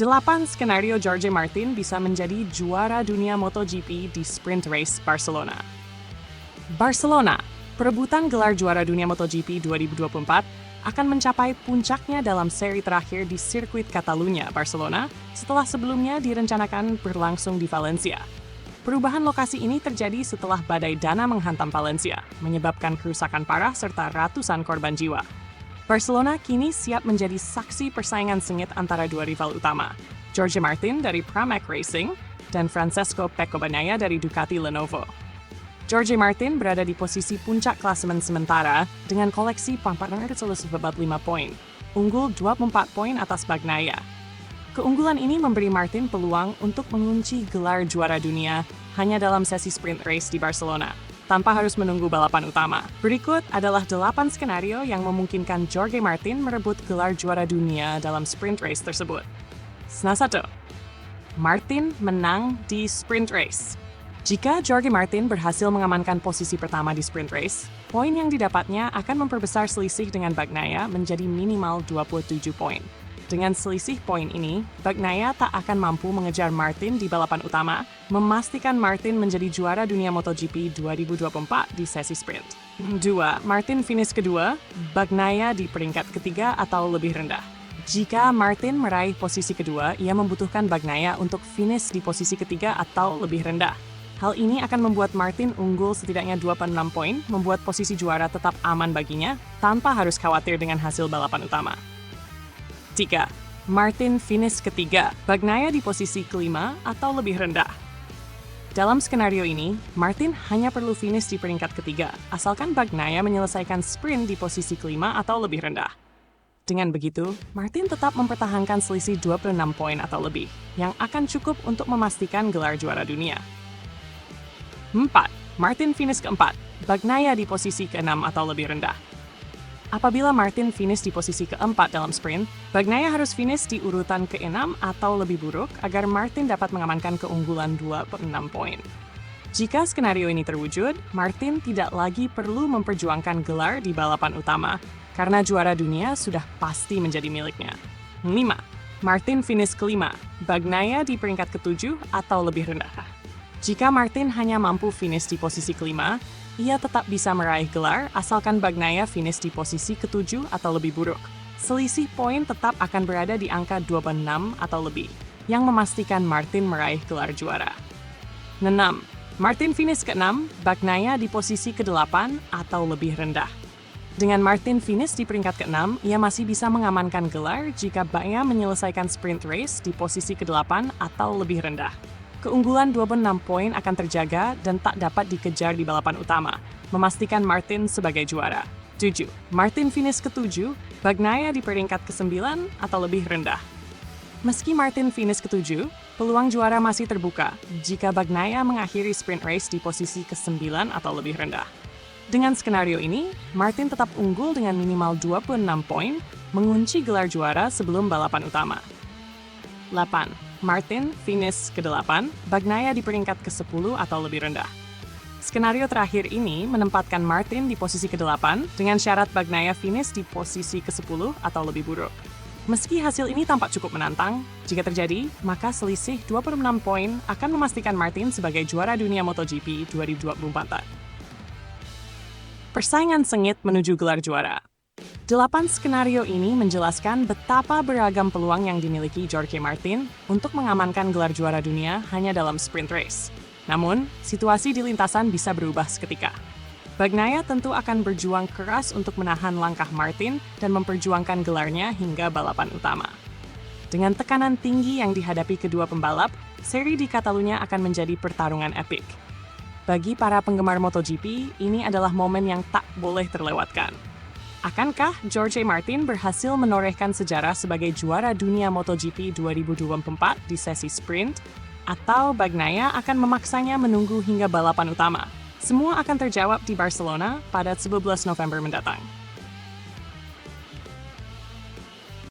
8 skenario Jorge Martin bisa menjadi juara dunia MotoGP di sprint race Barcelona. Barcelona, perebutan gelar juara dunia MotoGP 2024 akan mencapai puncaknya dalam seri terakhir di sirkuit Catalunya, Barcelona, setelah sebelumnya direncanakan berlangsung di Valencia. Perubahan lokasi ini terjadi setelah badai Dana menghantam Valencia, menyebabkan kerusakan parah serta ratusan korban jiwa. Barcelona kini siap menjadi saksi persaingan sengit antara dua rival utama, Jorge Martin dari Pramac Racing dan Francesco Pecco Bagnaia dari Ducati Lenovo. Jorge Martin berada di posisi puncak klasemen sementara dengan koleksi poin sebab 5 poin, unggul 24 poin atas Bagnaia. Keunggulan ini memberi Martin peluang untuk mengunci gelar juara dunia hanya dalam sesi sprint race di Barcelona, tanpa harus menunggu balapan utama. Berikut adalah 8 skenario yang memungkinkan Jorge Martin merebut gelar juara dunia dalam sprint race tersebut. Skenario 1. Martin menang di sprint race. Jika Jorge Martin berhasil mengamankan posisi pertama di sprint race, poin yang didapatnya akan memperbesar selisih dengan Bagnaia menjadi minimal 27 poin. Dengan selisih poin ini, Bagnaia tak akan mampu mengejar Martin di balapan utama, memastikan Martin menjadi juara dunia MotoGP 2024 di sesi sprint. 2. Martin finish kedua, Bagnaia di peringkat ketiga atau lebih rendah. Jika Martin meraih posisi kedua, ia membutuhkan Bagnaia untuk finish di posisi ketiga atau lebih rendah. Hal ini akan membuat Martin unggul setidaknya 26 poin, membuat posisi juara tetap aman baginya, tanpa harus khawatir dengan hasil balapan utama. 3. Martin finish ketiga, Bagnaia di posisi kelima atau lebih rendah. Dalam skenario ini, Martin hanya perlu finish di peringkat ketiga, asalkan Bagnaia menyelesaikan sprint di posisi kelima atau lebih rendah. Dengan begitu, Martin tetap mempertahankan selisih 26 poin atau lebih, yang akan cukup untuk memastikan gelar juara dunia. 4. Martin finish keempat, Bagnaia di posisi keenam atau lebih rendah. Apabila Martin finish di posisi keempat dalam sprint, Bagnaia harus finish di urutan keenam atau lebih buruk agar Martin dapat mengamankan keunggulan 26 poin. Jika skenario ini terwujud, Martin tidak lagi perlu memperjuangkan gelar di balapan utama, karena juara dunia sudah pasti menjadi miliknya. 5. Martin finish kelima, Bagnaia di peringkat ketujuh atau lebih rendah. Jika Martin hanya mampu finish di posisi kelima, ia tetap bisa meraih gelar asalkan Bagnaia finish di posisi ketujuh atau lebih buruk. Selisih poin tetap akan berada di angka 26 atau lebih, yang memastikan Martin meraih gelar juara. 6. Martin finish ke-6, Bagnaia di posisi ke-8 atau lebih rendah. Dengan Martin finish di peringkat ke-6, ia masih bisa mengamankan gelar jika Bagnaia menyelesaikan sprint race di posisi ke-8 atau lebih rendah. Keunggulan 26 poin akan terjaga dan tak dapat dikejar di balapan utama, memastikan Martin sebagai juara. 7. Martin finish ke-7, Bagnaia di peringkat ke-9 atau lebih rendah. Meski Martin finish ke-7, peluang juara masih terbuka jika Bagnaia mengakhiri sprint race di posisi ke-9 atau lebih rendah. Dengan skenario ini, Martin tetap unggul dengan minimal 26 poin, mengunci gelar juara sebelum balapan utama. 8. Martin finish ke-8, Bagnaia di peringkat ke-10 atau lebih rendah. Skenario terakhir ini menempatkan Martin di posisi ke-8 dengan syarat Bagnaia finish di posisi ke-10 atau lebih buruk. Meski hasil ini tampak cukup menantang, jika terjadi, maka selisih 26 poin akan memastikan Martin sebagai juara dunia MotoGP 2024. Persaingan sengit menuju gelar juara. 8 skenario ini menjelaskan betapa beragam peluang yang dimiliki Jorge Martin untuk mengamankan gelar juara dunia hanya dalam sprint race. Namun, situasi di lintasan bisa berubah seketika. Bagnaia tentu akan berjuang keras untuk menahan langkah Martin dan memperjuangkan gelarnya hingga balapan utama. Dengan tekanan tinggi yang dihadapi kedua pembalap, seri di Catalunya akan menjadi pertarungan epik. Bagi para penggemar MotoGP, ini adalah momen yang tak boleh terlewatkan. Akankah Jorge Martin berhasil menorehkan sejarah sebagai juara dunia MotoGP 2024 di sesi sprint? Atau Bagnaia akan memaksanya menunggu hingga balapan utama? Semua akan terjawab di Barcelona pada 11 November mendatang.